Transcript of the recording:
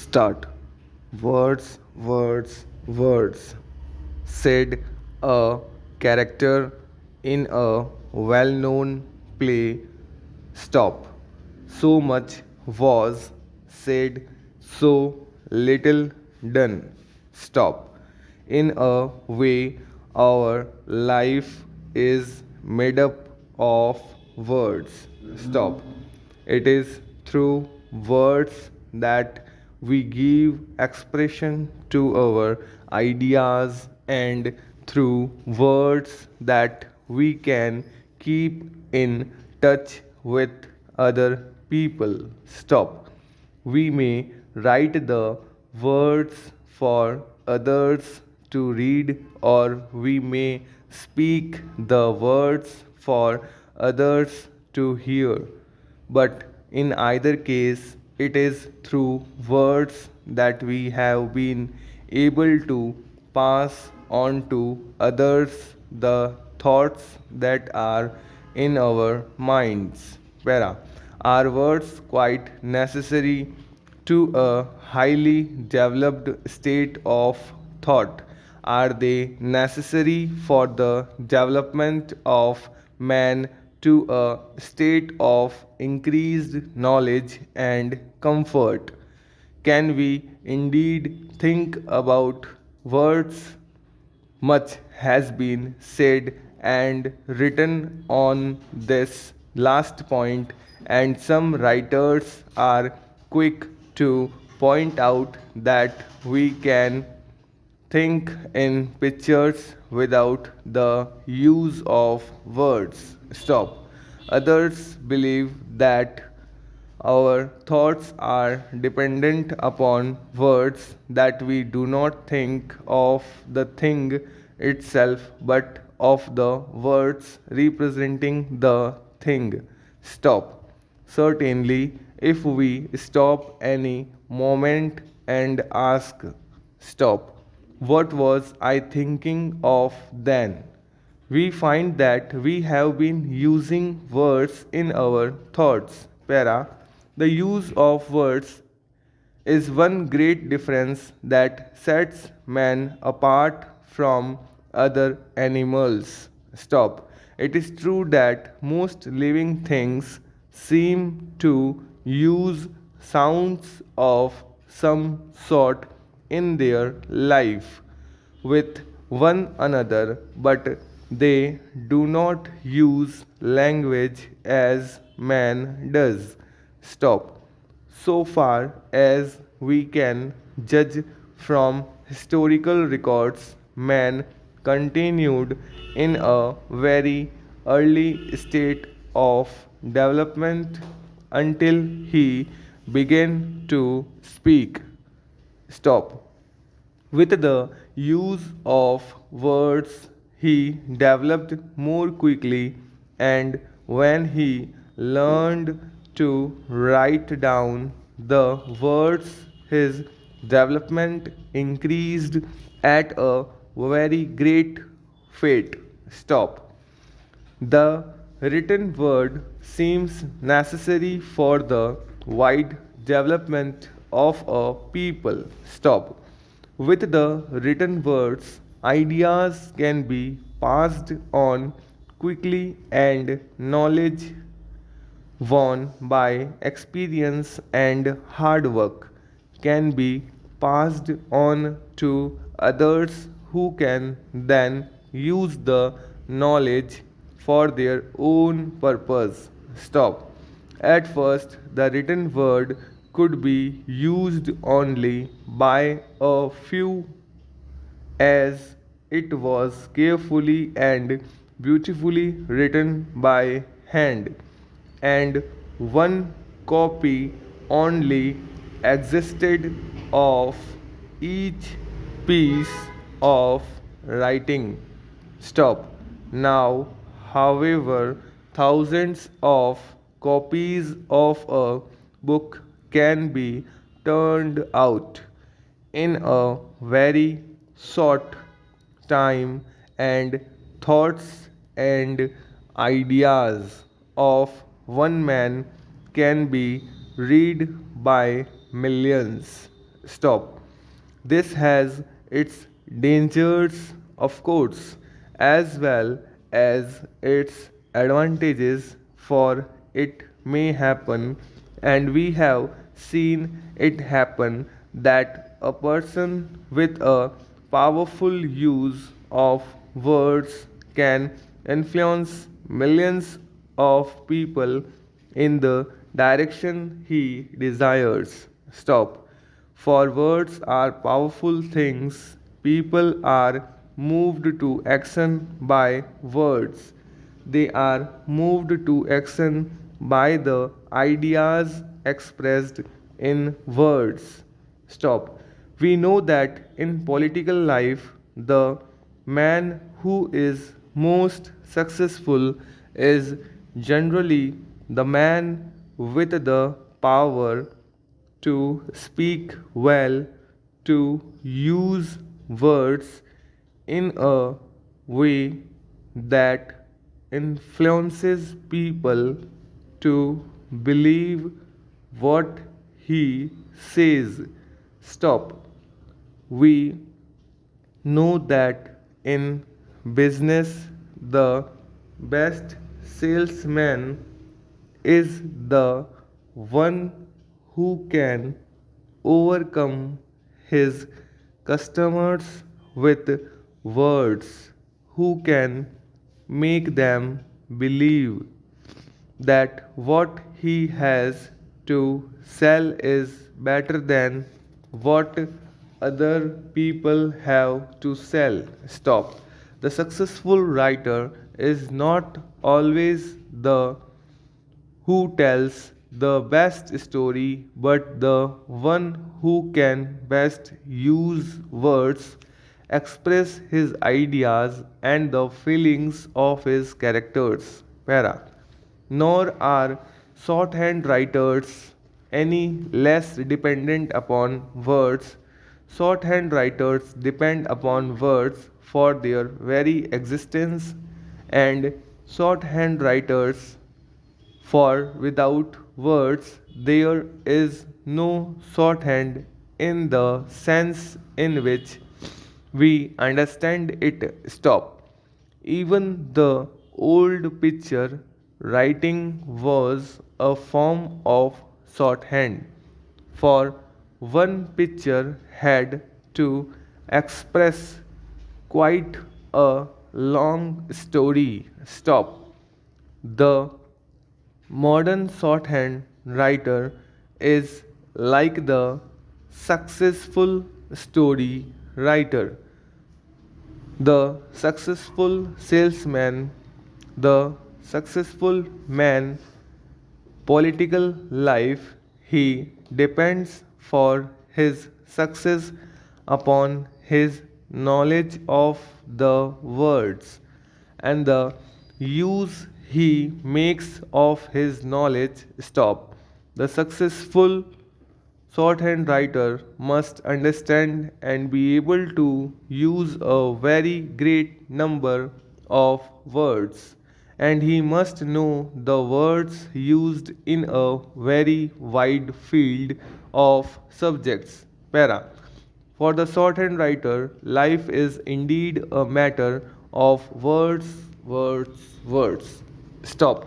Start. Words, words, words, said a character in a well known play. Stop. So much was said, so little done. Stop. In a way, our life is made up of words. Stop. It is through words that we give expression to our ideas, and through words that we can keep in touch with other people. Stop. We may write the words for others to read, or we may speak the words for others to hear. But in either case, it is through words that we have been able to pass on to others the thoughts that are in our minds. Para. Are words quite necessary to a highly developed state of thought? Are they necessary for the development of man to a state of increased knowledge and comfort? Can we indeed think about words? Much has been said and written on this last point, and some writers are quick to point out that we can think in pictures without the use of words. Stop. Others believe that our thoughts are dependent upon words, that we do not think of the thing itself but of the words representing the thing. Stop. Certainly, if we stop any moment and ask, stop, what was I thinking of then? We find that we have been using words in our thoughts. Para. The use of words is one great difference that sets man apart from other animals. Stop. It is true that most living things seem to use sounds of some sort in their life with one another, but they do not use language as man does. Stop. So far as we can judge from historical records, man continued in a very early state of development until he began to speak. Stop. With the use of words, he developed more quickly, and when he learned to write down the words, his development increased at a very great rate. Stop. The written word seems necessary for the wide development of a people. Stop. With the written words, ideas can be passed on quickly, and knowledge won by experience and hard work can be passed on to others, who can then use the knowledge for their own purpose. Stop. At first, the written word could be used only by a few, as it was carefully and beautifully written by hand, and one copy only existed of each piece of writing. Stop. Now, however, thousands of copies of a book can be turned out in a very short time, and thoughts and ideas of one man can be read by millions. Stop. This has its dangers, of course, as well as its advantages, for it may happen, and we have seen it happen, that a person with a powerful use of words can influence millions of people in the direction he desires. Stop. For words are powerful things. People are moved to action by words. They are moved to action by the ideas expressed in words. Stop. We know that in political life, the man who is most successful is generally the man with the power to speak well, to use words in a way that influences people to believe what he says. Stop. We know that in business, the best salesman is the one who can overcome his customers with words, who can make them believe that what he has to sell is better than what other people have to sell. Stop. The successful writer is not always the who tells the best story, but the one who can best use words, express his ideas and the feelings of his characters. Para. Nor are shorthand writers any less dependent upon words. Shorthand writers depend upon words for their very existence, and shorthand writers, for without words there is no shorthand in the sense in which we understand it. Stop. Even the old picture writing was a form of shorthand, for one picture had to express quite a long story. Stop. The modern shorthand writer is like the successful story writer, the successful salesman, the successful man. Political life, he depends for his success upon his knowledge of the words and the use he makes of his knowledge. Stop. The successful shorthand writer must understand and be able to use a very great number of words, and he must know the words used in a very wide field of subjects. Para. For the shorthand writer, life is indeed a matter of words, words, words. Stop.